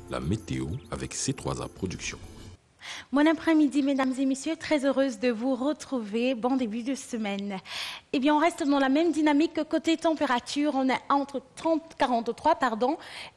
la météo avec C3A Productions. Bon après-midi, mesdames et messieurs, très heureuse de vous retrouver. Bon début de semaine. Eh bien, on reste dans la même dynamique. Côté température, on est entre 43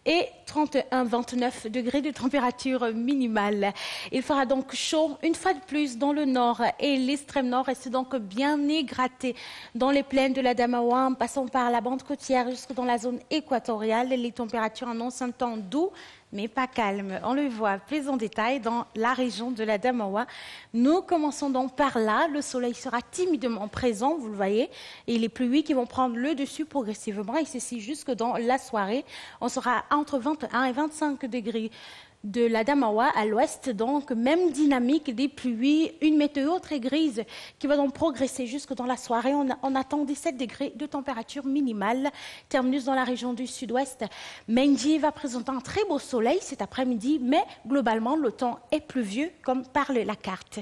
et 31-29 degrés de température minimale. Il fera donc chaud une fois de plus dans le nord et l'extrême nord reste donc bien égraté dans les plaines de la Damawa, en passant par la bande côtière jusque dans la zone équatoriale. Les températures annoncent un temps doux, mais pas calme. On le voit plus en détail dans la région de la Damawa. Nous commençons donc par là. Le soleil sera timidement présent, vous le voyez, et les pluies qui vont prendre le dessus progressivement, et ceci jusque dans la soirée. On sera entre 21 et 25 degrés de la Damawa à l'ouest, donc même dynamique des pluies, une météo très grise qui va donc progresser jusque dans la soirée. On attend 17 degrés de température minimale. Terminus dans la région du sud-ouest. Mendy va présenter un très beau soleil cet après-midi, mais globalement le temps est pluvieux comme parle la carte.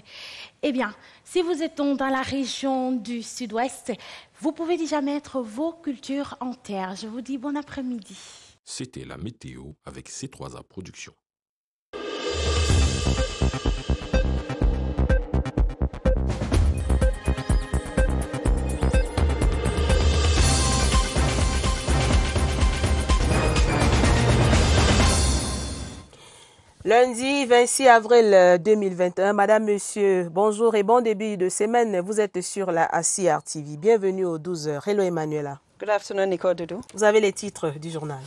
Eh bien, si vous êtes dans la région du sud-ouest, vous pouvez déjà mettre vos cultures en terre. Je vous dis bon après-midi. C'était la météo avec C3A Productions. Lundi 26 avril 2021, Madame, Monsieur, bonjour et bon début de semaine. Vous êtes sur la CR TV. Bienvenue aux 12h. Hello Emmanuela. Good afternoon, Nicole Doudou. Vous avez les titres du journal.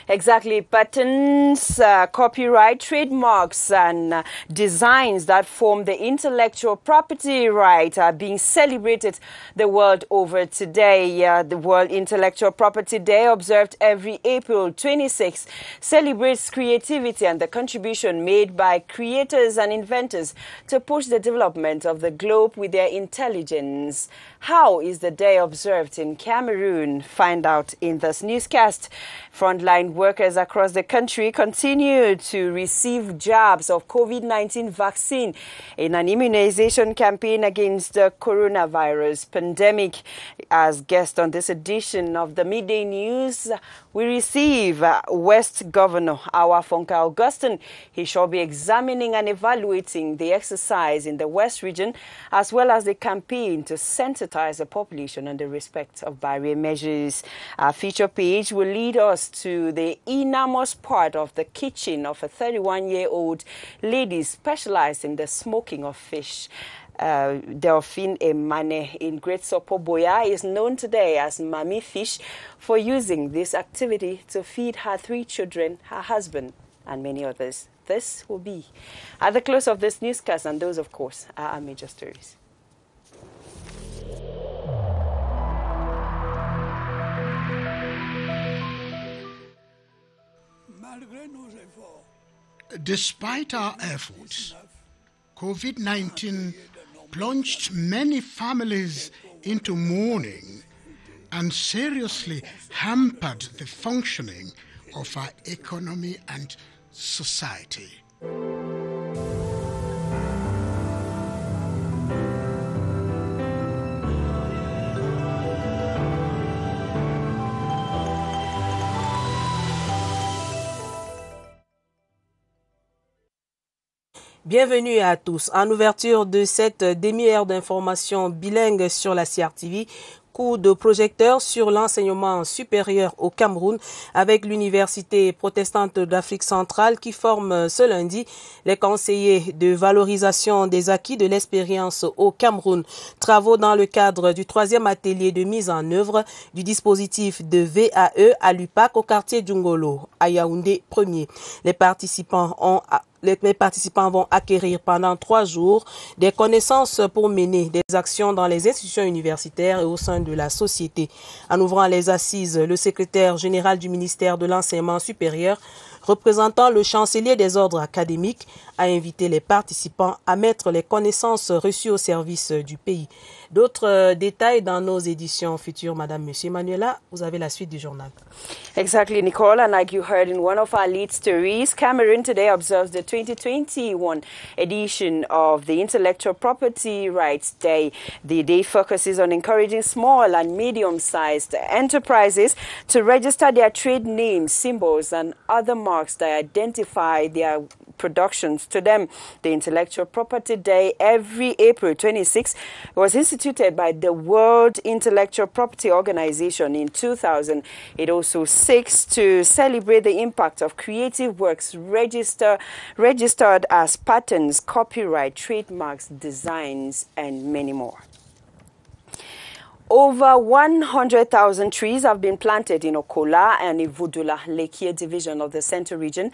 Exactly. Patents, copyright, trademarks, and designs that form the intellectual property right are being celebrated the world over today. The World Intellectual Property Day, observed every April 26, celebrates creativity and the contribution made by creators and inventors to push the development of the globe with their intelligence. How is the day observed in Cameroon? Find out in this newscast. Frontline workers across the country continue to receive jabs of COVID-19 vaccine in an immunization campaign against the coronavirus pandemic. As guest on this edition of the Midday News, we receive West Governor Awa Fonka Augustine. He shall be examining and evaluating the exercise in the West region, as well as the campaign to sensitize the population on the respect of barrier measures. Our feature page will lead us to the innermost part of the kitchen of a 31-year-old lady specialized in the smoking of fish. Delphine Emane in Great Sopoboya is known today as Mami Fish for using this activity to feed her 3 children, her husband, and many others. This will be at the close of this newscast, and those, of course, are our major stories. Despite our efforts, COVID-19 plunged many families into mourning and seriously hampered the functioning of our economy and society. Bienvenue à tous. En ouverture de cette demi-heure d'information bilingue sur la CRTV, coup de projecteur sur l'enseignement supérieur au Cameroun avec l'Université protestante d'Afrique centrale qui forme ce lundi les conseillers de valorisation des acquis de l'expérience au Cameroun. Travaux dans le cadre du 3e atelier de mise en œuvre du dispositif de VAE à l'UPAC au quartier Djungolo, à Yaoundé 1er. Les participants vont acquérir pendant 3 jours des connaissances pour mener des actions dans les institutions universitaires et au sein de la société. En ouvrant les assises, le secrétaire général du ministère de l'Enseignement supérieur, représentant le chancelier des ordres académiques, a invité les participants à mettre les connaissances reçues au service du pays. D'autres détails dans nos éditions futures, Madame, Monsieur Manuela, vous avez la suite du journal. Exactly, Nicole, and like you heard in one of our lead stories, Cameroon today observes the 2021 edition of the Intellectual Property Rights Day. The day focuses on encouraging small and medium-sized enterprises to register their trade names, symbols, and other marks trademarks that identify their productions to them. The Intellectual Property Day every April 26 was instituted by the World Intellectual Property Organization in 2000. It also seeks to celebrate the impact of creative works registered as patents, copyright, trademarks, designs, and many more. Over 100,000 trees have been planted in Okola and Ivudula, Lekkie division of the Central region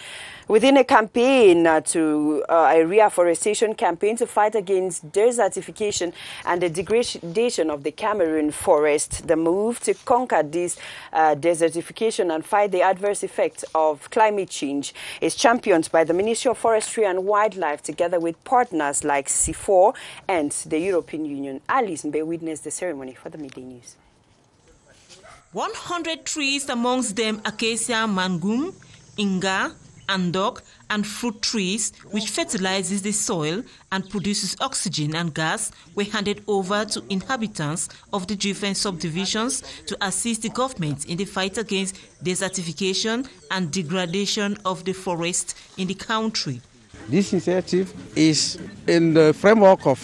within a campaign a reforestation campaign to fight against desertification and the degradation of the Cameroon forest. The move to conquer this desertification and fight the adverse effects of climate change is championed by the Ministry of Forestry and Wildlife together with partners like CIFOR and the European Union. Alice Mbe witnessed the ceremony for the Midday News. 100 trees, amongst them acacia mangum, inga, andok, and fruit trees, which fertilizes the soil and produces oxygen and gas, were handed over to inhabitants of the different subdivisions to assist the government in the fight against desertification and degradation of the forest in the country. This initiative is in the framework of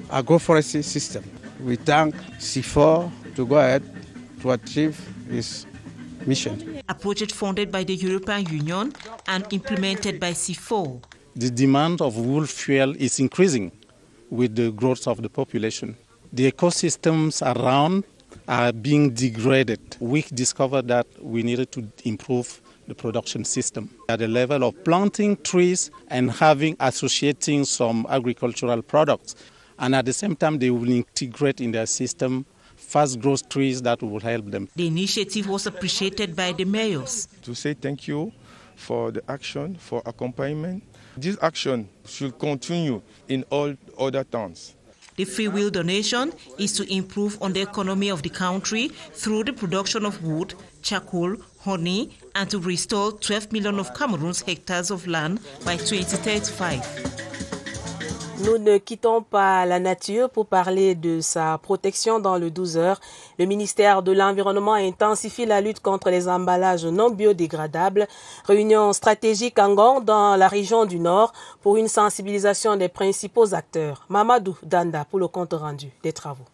agroforestry system. We thank CIFOR to go ahead to achieve this mission. A project funded by the European Union and implemented by CIFOR. The demand of wood fuel is increasing with the growth of the population. The ecosystems around are being degraded. We discovered that we needed to improve the production system at the level of planting trees and associating some agricultural products. And at the same time, they will integrate in their system fast growth trees that will help them. The initiative was appreciated by the mayors. To say thank you for the action, for accompaniment. This action should continue in all other towns. The free-will donation is to improve on the economy of the country through the production of wood, charcoal, honey, and to restore 12 million of Cameroon's hectares of land by 2035. Nous ne quittons pas la nature pour parler de sa protection dans le 12 heures. Le ministère de l'Environnement intensifie la lutte contre les emballages non biodégradables. Réunion stratégique en Ngong dans la région du Nord pour une sensibilisation des principaux acteurs. Mamadou Danda pour le compte rendu des travaux.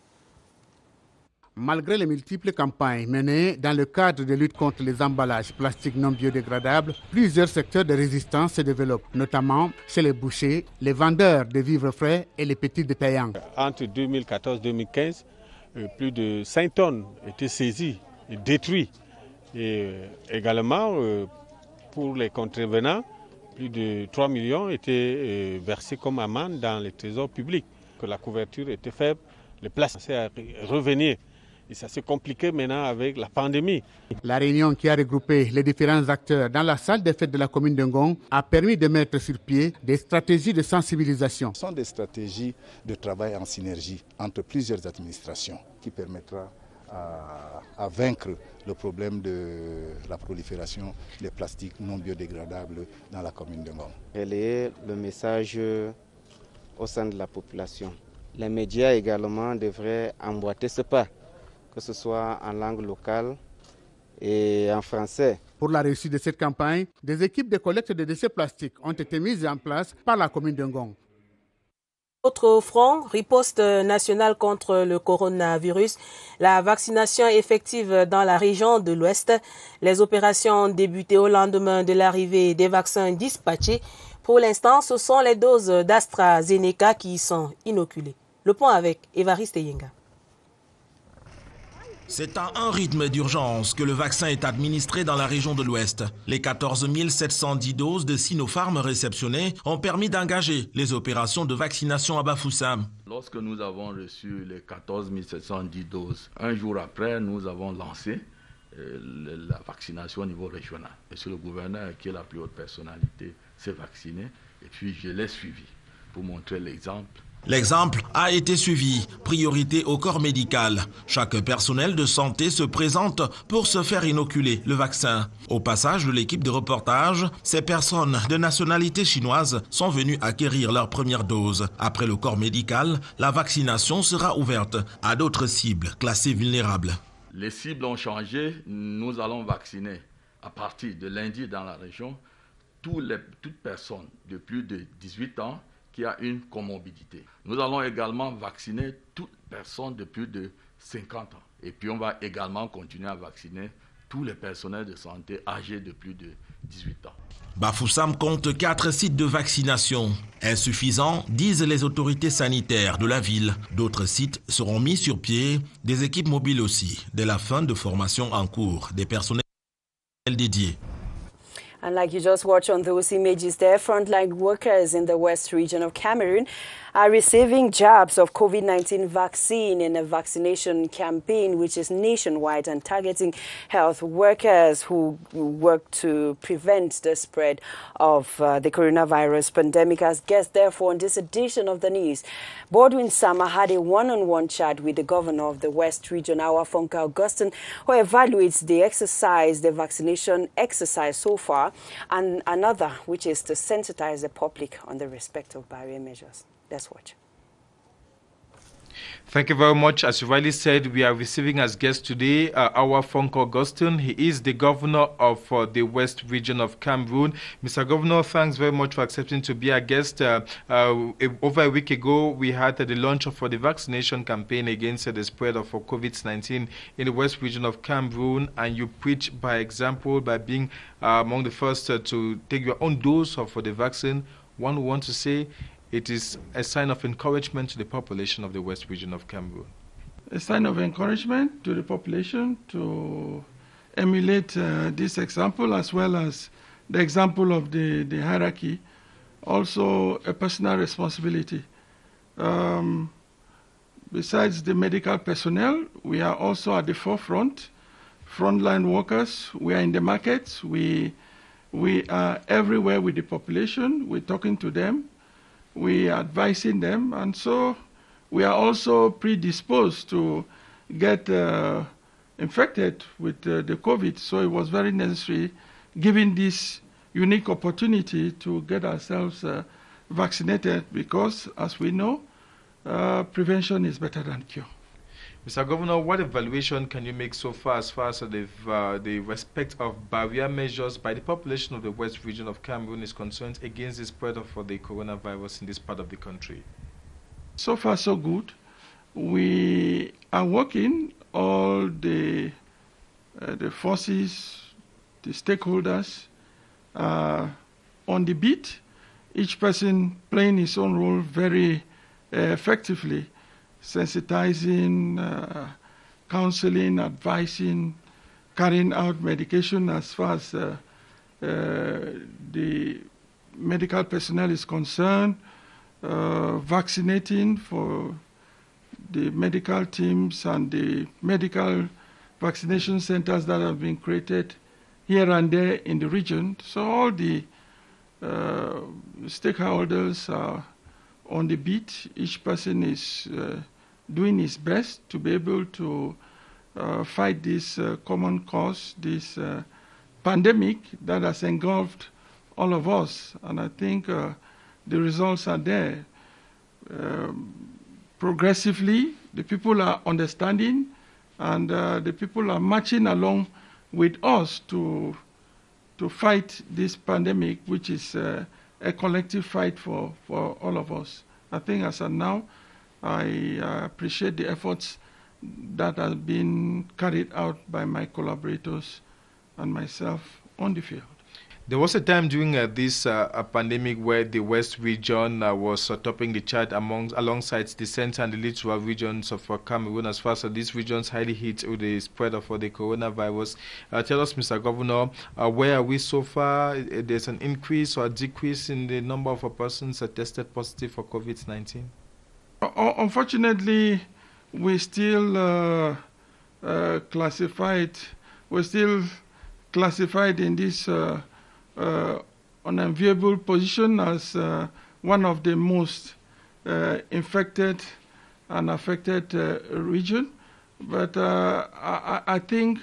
Malgré les multiples campagnes menées dans le cadre de lutte contre les emballages plastiques non biodégradables, plusieurs secteurs de résistance se développent, notamment chez les bouchers, les vendeurs de vivres frais et les petits détaillants. Entre 2014 et 2015, plus de 5 tonnes étaient saisies et détruites. Et également, pour les contrevenants, plus de 3 millions étaient versés comme amende dans les trésors publics. Que la couverture était faible, les places commençaient à revenir. Et ça s'est compliqué maintenant avec la pandémie. La réunion qui a regroupé les différents acteurs dans la salle des fêtes de la commune de Ngong a permis de mettre sur pied des stratégies de sensibilisation. Ce sont des stratégies de travail en synergie entre plusieurs administrations qui permettra à vaincre le problème de la prolifération des plastiques non biodégradables dans la commune de Ngong. Relayer le message au sein de la population. Les médias également devraient emboîter ce pas, que ce soit en langue locale et en français. Pour la réussite de cette campagne, des équipes de collecte de déchets plastiques ont été mises en place par la commune de Ngong. Autre front, riposte nationale contre le coronavirus, la vaccination effective dans la région de l'Ouest. Les opérations ont débuté au lendemain de l'arrivée des vaccins dispatchés. Pour l'instant, ce sont les doses d'AstraZeneca qui y sont inoculées. Le point avec Évariste Yenga. C'est à un rythme d'urgence que le vaccin est administré dans la région de l'Ouest. Les 14 710 doses de Sinopharm réceptionnées ont permis d'engager les opérations de vaccination à Bafoussam. Lorsque nous avons reçu les 14 710 doses, un jour après, nous avons lancé la vaccination au niveau régional. Monsieur le gouverneur, qui est la plus haute personnalité, s'est vacciné et puis je l'ai suivi pour montrer l'exemple. L'exemple a été suivi. Priorité au corps médical. Chaque personnel de santé se présente pour se faire inoculer le vaccin. Au passage de l'équipe de reportage, ces personnes de nationalité chinoise sont venues acquérir leur première dose. Après le corps médical, la vaccination sera ouverte à d'autres cibles classées vulnérables. Les cibles ont changé. Nous allons vacciner à partir de lundi dans la région, toute personne de plus de 18 ans qui a une comorbidité. Nous allons également vacciner toute personne de plus de 50 ans. Et puis on va également continuer à vacciner tous les personnels de santé âgés de plus de 18 ans. Bafoussam compte 4 sites de vaccination. Insuffisants, disent les autorités sanitaires de la ville. D'autres sites seront mis sur pied, des équipes mobiles aussi, dès la fin de formation en cours, des personnels dédiés. And like you just watched on those images there, frontline workers in the West region of Cameroon are receiving jabs of COVID-19 vaccine in a vaccination campaign which is nationwide and targeting health workers who work to prevent the spread of the coronavirus pandemic. As guest, therefore, in this edition of the news, Bodwin Sama had a one-on-one chat with the governor of the West region, Awafonka Augustine, who evaluates the vaccination exercise so far, and another, which is to sensitize the public on the respective barrier measures. Let's watch. Thank you very much. As you rightly said, we are receiving as guest today Awafonka Augustine. He is the governor of the West region of Cameroon. Mr. Governor, thanks very much for accepting to be our guest. Over a week ago, we had the launch of the vaccination campaign against the spread of COVID-19 in the West region of Cameroon, and you preach by example by being among the first to take your own dose of the vaccine. One would want to say it is a sign of encouragement to the population of the West region of Cameroon. A sign of encouragement to the population to emulate this example, as well as the example of the hierarchy. Also a personal responsibility. Besides the medical personnel, we are also at the forefront. Frontline workers, we are in the markets. We are everywhere with the population. We're talking to them. We are advising them, and so we are also predisposed to get infected with the COVID. So it was very necessary, given this unique opportunity, to get ourselves vaccinated, because, as we know, prevention is better than cure. Mr. Governor, what evaluation can you make so far as the respect of barrier measures by the population of the West region of Cameroon is concerned against the spread of the coronavirus in this part of the country? So far, so good. We are working, all the forces, the stakeholders, on the beat, each person playing his own role very effectively. Sensitizing, counseling, advising, carrying out medication as far as the medical personnel is concerned, vaccinating for the medical teams and the medical vaccination centers that have been created here and there in the region. So all the stakeholders are on the beat. Each person is doing his best to be able to fight this common cause, this pandemic that has engulfed all of us. And I think the results are there. Progressively, the people are understanding, and the people are marching along with us to fight this pandemic, which is a collective fight for all of us. I think as of now, I appreciate the efforts that have been carried out by my collaborators and myself on the field. There was a time during this pandemic where the West region was topping the chart alongside the Central and the Littoral regions of Cameroon, as far as these regions highly hit with the spread of the coronavirus. Tell us, Mr. Governor, where are we so far? There's an increase or a decrease in the number of persons tested positive for COVID-19? Unfortunately, we're still classified in this unenviable position as one of the most infected and affected region. But I think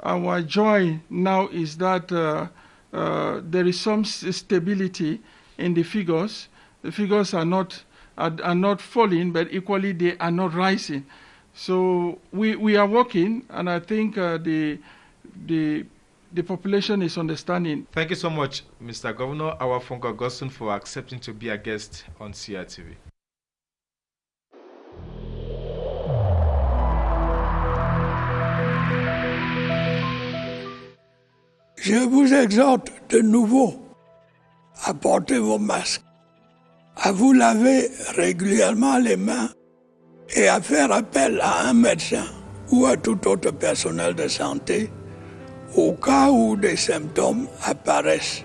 our joy now is that there is some stability in the figures. The figures are not falling, but equally they are not rising. So we are working, and I think the the population is understanding. Thank you so much, Mr. Governor Awafunke Augustine, for accepting to be a guest on CRTV. Je vous exhorte de nouveau à porter vos masques, à vous laver régulièrement les mains et à faire appel à un médecin ou à tout autre personnel de santé au cas où des symptômes apparaissent.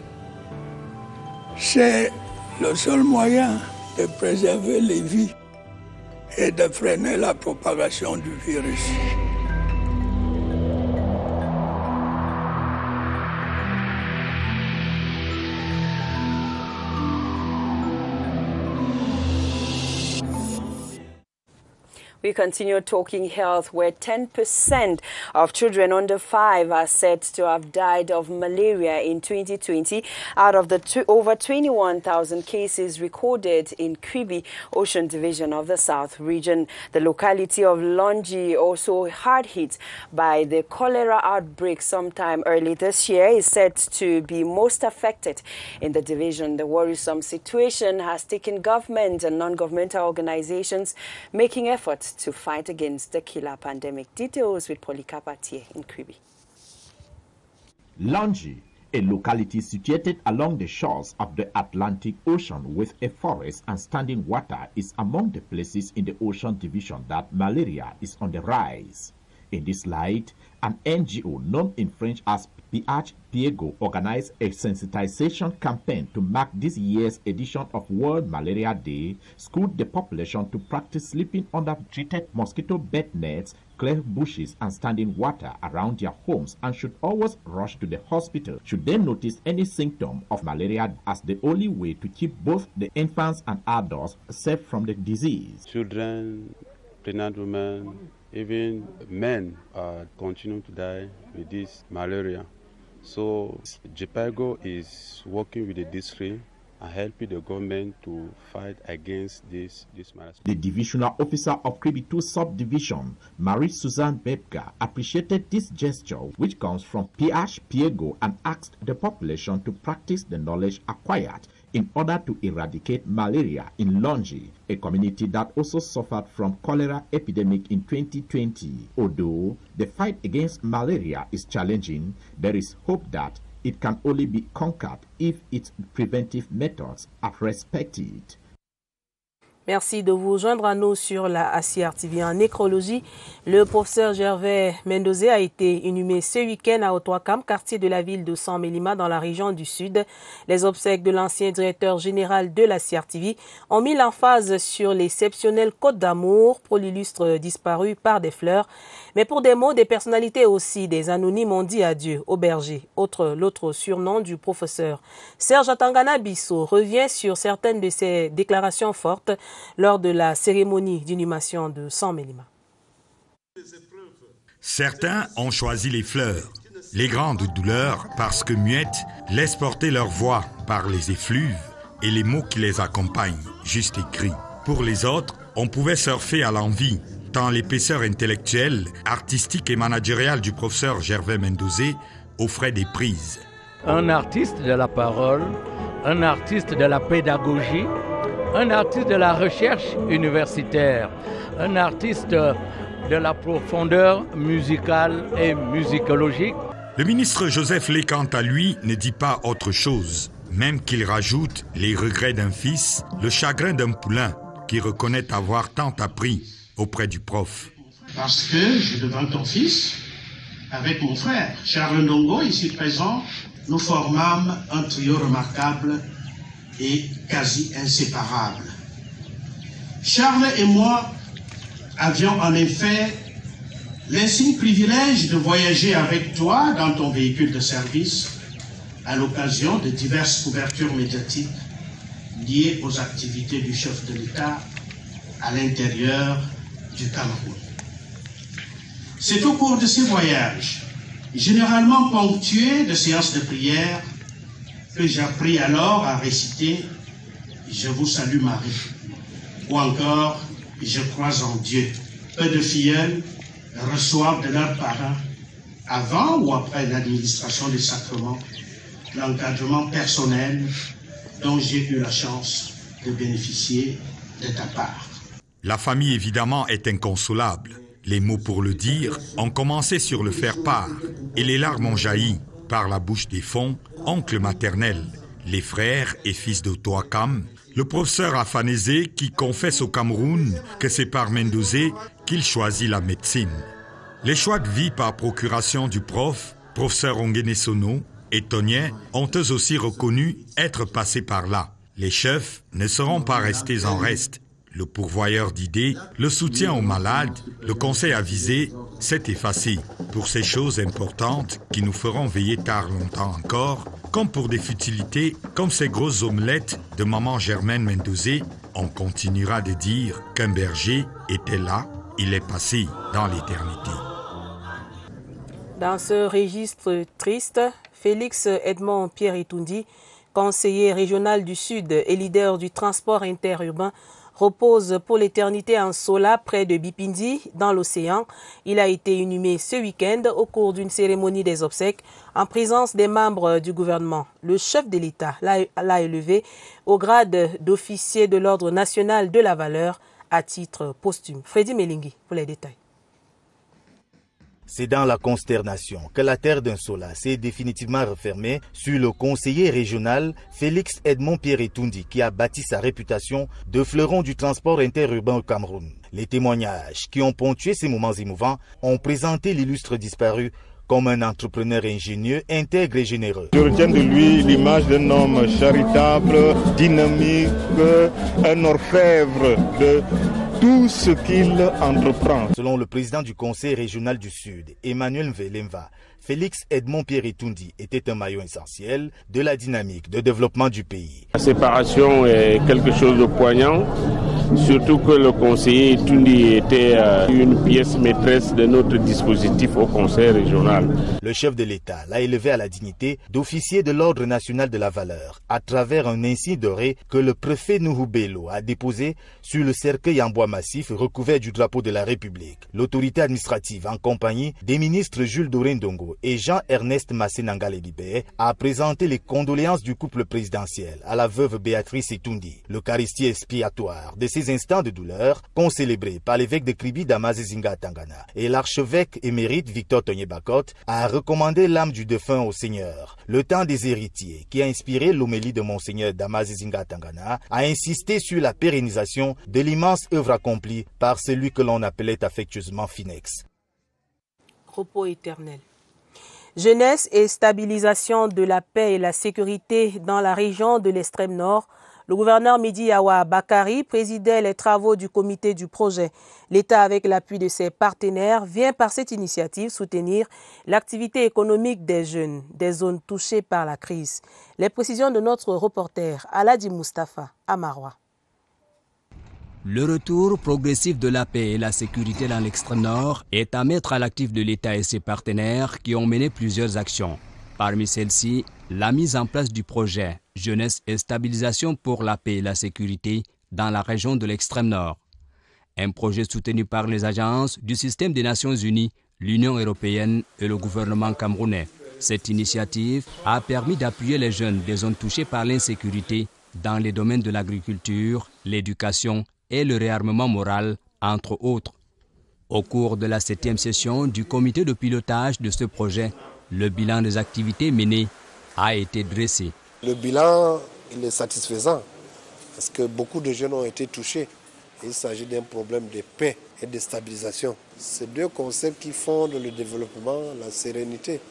C'est le seul moyen de préserver les vies et de freiner la propagation du virus. We continue talking health, where 10% of children under 5 are said to have died of malaria in 2020 out of the over 21,000 cases recorded in Kribi, Ocean Division of the South region. The locality of Longi, also hard hit by the cholera outbreak sometime early this year, is said to be most affected in the division. The worrisome situation has taken government and non-governmental organizations making efforts to fight against the killer pandemic. Details with Polycarp Atier in Kribi. Longi, a locality situated along the shores of the Atlantic Ocean with a forest and standing water, is among the places in the Ocean Division that malaria is on the rise. In this light, an NGO known in French as PH Piego organized a sensitization campaign to mark this year's edition of World Malaria Day, schooled the population to practice sleeping under treated mosquito bed nets, clear bushes and standing water around their homes, and should always rush to the hospital should they notice any symptom of malaria, as the only way to keep both the infants and adults safe from the disease. Children, pregnant women, even men are continuing to die with this malaria. So JPIGO is working with the district and helping the government to fight against this malaria. The divisional officer of Kribi 2 subdivision, Marie-Suzanne Bebga, appreciated this gesture, which comes from PH Piego, and asked the population to practice the knowledge acquired in order to eradicate malaria in Longi, a community that also suffered from cholera epidemic in 2020. Although the fight against malaria is challenging, there is hope that it can only be conquered if its preventive methods are respected. Merci de vous joindre à nous sur la CRTV. En nécrologie, le professeur Gervais Mendozé a été inhumé ce week-end à Otoakam, quartier de la ville de San Melima dans la région du Sud. Les obsèques de l'ancien directeur général de la CRTV ont mis l'emphase sur l'exceptionnelle Côte d'Amour pour l'illustre disparu par des fleurs. Mais pour des mots, des personnalités aussi, des anonymes ont dit adieu au berger, l'autre surnom du professeur. Serge Atangana Bissot revient sur certaines de ses déclarations fortes lors de la cérémonie d'inhumation de San Melima. Certains ont choisi les fleurs, les grandes douleurs, parce que muettes laissent porter leur voix par les effluves et les mots qui les accompagnent, juste écrits. Pour les autres, on pouvait surfer à l'envie, tant l'épaisseur intellectuelle, artistique et managériale du professeur Gervais Mendozé offrait des prises. Un artiste de la parole, un artiste de la pédagogie, un artiste de la recherche universitaire, un artiste de la profondeur musicale et musicologique. Le ministre Joseph Lé, quant à lui, ne dit pas autre chose, même qu'il rajoute les regrets d'un fils, le chagrin d'un poulain qui reconnaît avoir tant appris auprès du prof. Parce que je devins ton fils, avec mon frère, Charles Ndongo, ici présent, nous formâmes un trio remarquable et quasi inséparable. Charles et moi avions en effet l'insigne privilège de voyager avec toi dans ton véhicule de service à l'occasion de diverses couvertures médiatiques liées aux activités du chef de l'État à l'intérieur du Cameroun. C'est au cours de ces voyages, généralement ponctués de séances de prière, que j'appris alors à réciter « Je vous salue Marie » ou encore « Je crois en Dieu ». Peu de filleuls reçoivent de leurs parents avant ou après l'administration des sacrements, l'encadrement personnel dont j'ai eu la chance de bénéficier de ta part. La famille, évidemment, est inconsolable. Les mots pour le dire ont commencé sur le faire-part et les larmes ont jailli par la bouche des fonds, oncles maternels, les frères et fils de Toakam, le professeur Afanese qui confesse au Cameroun que c'est par Mendozé qu'il choisit la médecine. Les choix de vie par procuration du professeur Ongene Sono et Tonien ont eux aussi reconnu être passés par là. Les chefs ne seront pas restés en reste. Le pourvoyeur d'idées, le soutien aux malades, le conseil avisé s'est effacé pour ces choses importantes qui nous feront veiller tard longtemps encore, comme pour des futilités comme ces grosses omelettes de maman Germaine Mendozé. On continuera de dire qu'un berger était là, il est passé dans l'éternité. Dans ce registre triste, Félix Edmond Pierre-Itoundi, conseiller régional du Sud et leader du transport interurbain, repose pour l'éternité en Sola, près de Bipindi, dans l'océan. Il a été inhumé ce week-end au cours d'une cérémonie des obsèques en présence des membres du gouvernement. Le chef de l'État l'a élevé au grade d'officier de l'Ordre national de la valeur à titre posthume. Freddy Melingi pour les détails. C'est dans la consternation que la terre d'un Sola s'est définitivement refermée sur le conseiller régional Félix Edmond Pierre-Itoundi qui a bâti sa réputation de fleuron du transport interurbain au Cameroun. Les témoignages qui ont ponctué ces moments émouvants ont présenté l'illustre disparu comme un entrepreneur ingénieux, intègre et généreux. Je retiens de lui l'image d'un homme charitable, dynamique, un orfèvre de tout ce qu'il entreprend. Selon le président du Conseil régional du Sud, Emmanuel Mvelemva, Félix Edmond Pierre-Itoundi était un maillon essentiel de la dynamique de développement du pays. La séparation est quelque chose de poignant, surtout que le conseiller Itoundi était une pièce maîtresse de notre dispositif au Conseil régional. Le chef de l'État l'a élevé à la dignité d'officier de l'Ordre national de la valeur à travers un insigne doré que le préfet Nuhu Bello a déposé sur le cercueil en bois massif recouvert du drapeau de la République. L'autorité administrative, en compagnie des ministres Jules Doré-Ndongo et Jean-Ernest Massé-Nangalé-Bibé, a présenté les condoléances du couple présidentiel à la veuve Béatrice Itoundi. L'Eucharistie expiatoire de ces instants de douleur, concélébrés par l'évêque de Kribi Damazi Zinga Tangana et l'archevêque émérite Victor Tonyebakot, a recommandé l'âme du défunt au Seigneur. Le temps des héritiers, qui a inspiré l'homélie de Monseigneur Damazi Zinga Tangana, a insisté sur la pérennisation de l'immense œuvre accomplie par celui que l'on appelait affectueusement Finex. Repos éternel. Jeunesse et stabilisation de la paix et la sécurité dans la région de l'extrême nord. Le gouverneur Midi Awa Bakari présidait les travaux du comité du projet. L'État, avec l'appui de ses partenaires, vient par cette initiative soutenir l'activité économique des jeunes des zones touchées par la crise. Les précisions de notre reporter Aladi Mustafa à Maroua. Le retour progressif de la paix et la sécurité dans l'extrême nord est à mettre à l'actif de l'État et ses partenaires qui ont mené plusieurs actions. Parmi celles-ci, la mise en place du projet Jeunesse et stabilisation pour la paix et la sécurité dans la région de l'extrême nord. Un projet soutenu par les agences du système des Nations Unies, l'Union européenne et le gouvernement camerounais. Cette initiative a permis d'appuyer les jeunes des zones touchées par l'insécurité dans les domaines de l'agriculture, l'éducation et le réarmement moral, entre autres. Au cours de la 7e session du comité de pilotage de ce projet, le bilan des activités menées a été dressé. Le bilan, il est satisfaisant parce que beaucoup de jeunes ont été touchés. Il s'agit d'un problème de paix et de stabilisation. C'est deux concepts qui fondent le développement, la sérénité.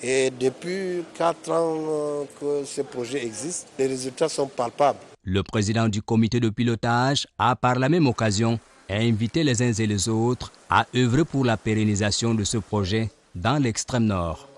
Et depuis 4 ans que ce projet existe, les résultats sont palpables. Le président du comité de pilotage a par la même occasion invité les uns et les autres à œuvrer pour la pérennisation de ce projet dans l'extrême nord.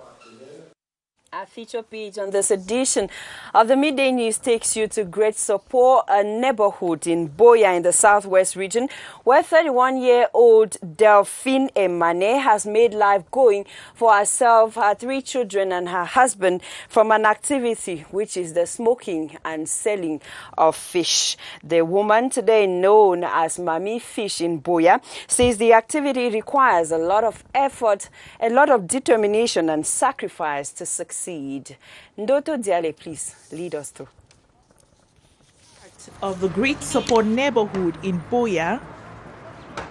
Our feature page on this edition of the Midday News takes you to Great Support, a neighborhood in Boya in the southwest region, where 31-year-old Delphine Emane has made life going for herself, her 3 children and her husband from an activity which is the smoking and selling of fish. The woman, today known as Mami Fish in Boya, says the activity requires a lot of effort, a lot of determination and sacrifice to succeed. Ndoto Diale, please lead us through. Of the Great Support neighborhood in Boya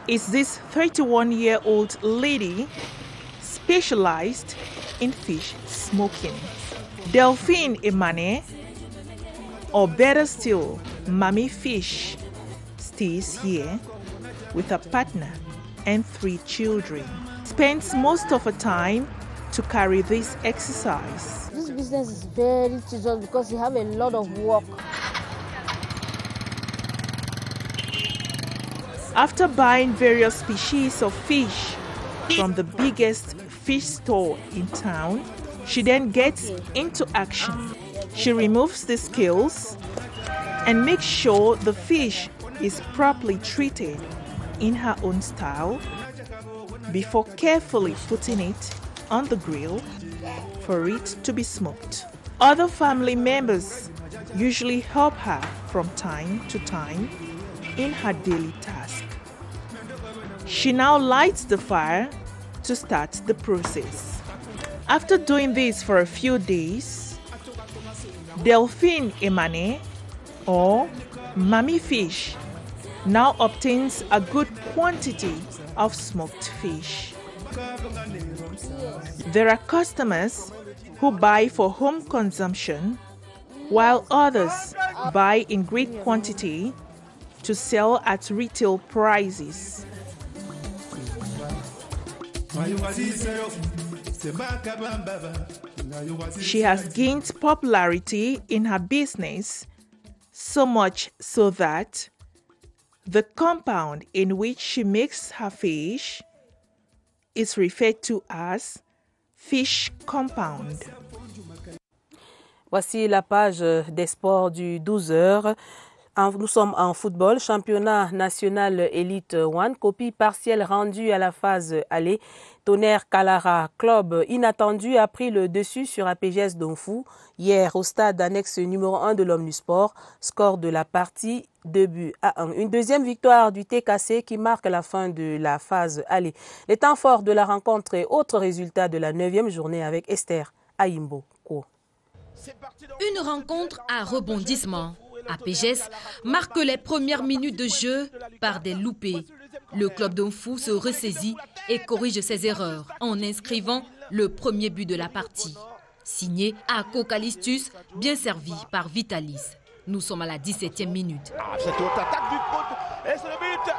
is this 31-year-old lady specialized in fish smoking. Delphine Emane, or better still, Mami Fish, stays here with her partner and 3 children. Spends most of her time to carry this exercise. This business is very tedious because you have a lot of work. After buying various species of fish from the biggest fish store in town, she then gets into action. She removes the scales and makes sure the fish is properly treated in her own style before carefully putting it on the grill for it to be smoked. Other family members usually help her from time to time in her daily task. She now lights the fire to start the process. After doing this for a few days, Delphine Emane, or Mami Fish, now obtains a good quantity of smoked fish. There are customers who buy for home consumption, while others buy in great quantity to sell at retail prices. She has gained popularity in her business, so much so that the compound in which she makes her fish is referred to as fish compound. Voici la page des sports du 12h. Nous sommes en football, championnat national Elite 1, copie partielle rendue à la phase aller. Tonnerre Kalara, club inattendu, a pris le dessus sur APGS Donfou hier au stade annexe numéro 1 de l'Omnisport. Score de la partie 2-1. Une deuxième victoire du TKC qui marque la fin de la phase aller. Les temps forts de la rencontre et autres résultats de la 9e journée avec Esther Aimbo. Une rencontre à rebondissement. APGS marque les premières minutes de jeu par des loupés. Le club Donfou se ressaisit et corrige ses erreurs en inscrivant le premier but de la partie. Signé Ako Calistus, bien servi par Vitalis. Nous sommes à la 17e minute. Cette haute attaque du but et c'est le but.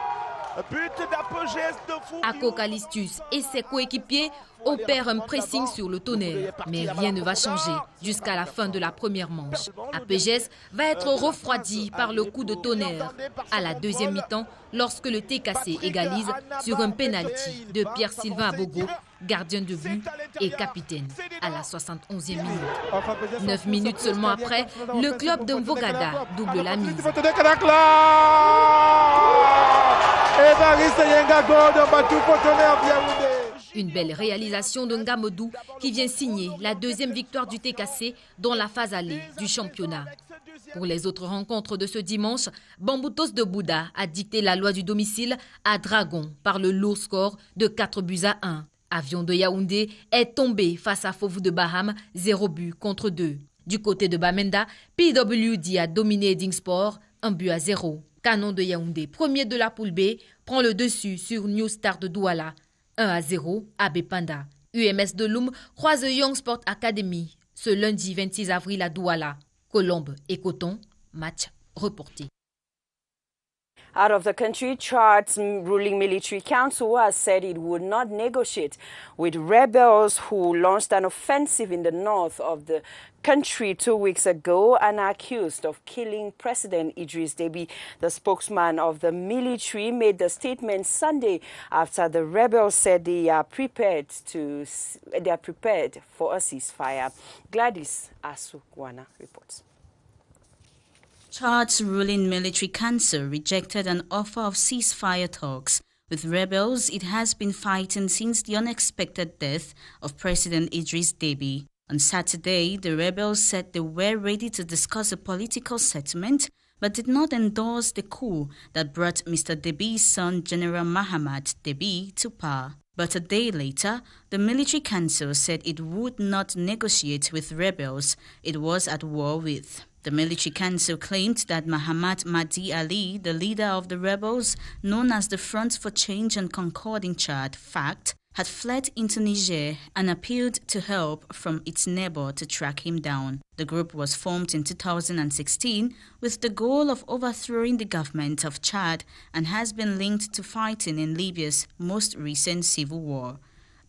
But d'APGS Donfou. Ako Calistus et ses coéquipiers opèrent un pressing sur le Tonnerre, mais rien ne va changer jusqu'à la fin de la première manche. APGS va être refroidi par le coup de Tonnerre à la deuxième mi-temps lorsque le TKC égalise sur un penalty de Pierre-Sylvain Abogo, gardien de but et capitaine à la 71e minute. 9 minutes seulement après, le club de Mvogada double la mise. Une belle réalisation de Ngamodou qui vient signer la deuxième victoire du TKC dans la phase allée du championnat. Pour les autres rencontres de ce dimanche, Bamboutos de Bouddha a dicté la loi du domicile à Dragon par le lourd score de 4-1. Avion de Yaoundé est tombé face à Fovu de Baham, 0-2. Du côté de Bamenda, PWD a dominé Edingsport, 1-0. Canon de Yaoundé, premier de la poule B, prend le dessus sur New Star de Douala, 1-0 à Bepanda. UMS de Loum croise Young Sport Academy ce lundi 26 avril à Douala. Colombe et Coton, match reporté. Out of the country, Chad's ruling military council has said it would not negotiate with rebels who launched an offensive in the north of the country 2 weeks ago and are accused of killing President Idris Deby. The spokesman of the military made the statement Sunday after the rebels said they are prepared for a ceasefire. Gladys Asukwana reports. Chad's ruling military council rejected an offer of ceasefire talks with rebels it has been fighting since the unexpected death of President Idris Deby. On Saturday, the rebels said they were ready to discuss a political settlement but did not endorse the coup that brought Mr. Deby's son, General Mahamat Deby, to power. But a day later, the military council said it would not negotiate with rebels it was at war with. The military council claimed that Mahamat Mahdi Ali, the leader of the rebels, known as the Front for Change and Concord in Chad, FACT, had fled into Niger and appealed to help from its neighbor to track him down. The group was formed in 2016 with the goal of overthrowing the government of Chad and has been linked to fighting in Libya's most recent civil war.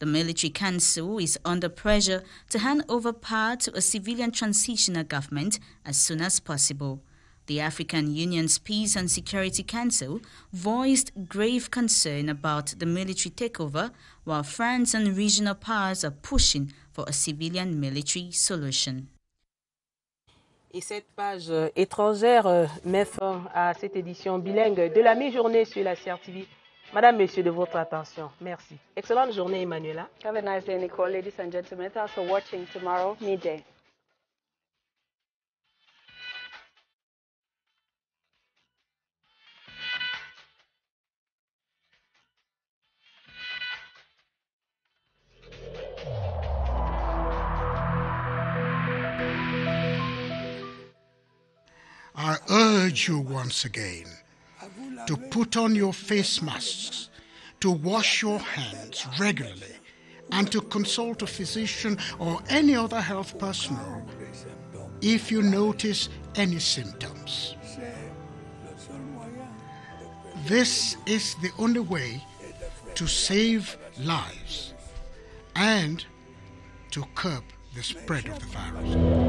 The military council is under pressure to hand over power to a civilian transitional government as soon as possible. The African Union's Peace and Security Council voiced grave concern about the military takeover, while France and regional powers are pushing for a civilian military solution. Et cette page étrangère met fin à cette édition bilingue de la mi-journée sur la CRTV. Madame, Monsieur, de votre attention. Merci. Excellente journée, Emmanuela. Have a nice day, Nicole. Ladies and gentlemen, thanks for watching. Tomorrow, midday. I urge you once again to put on your face masks, to wash your hands regularly, and to consult a physician or any other health personnel if you notice any symptoms. This is the only way to save lives and to curb the spread of the virus.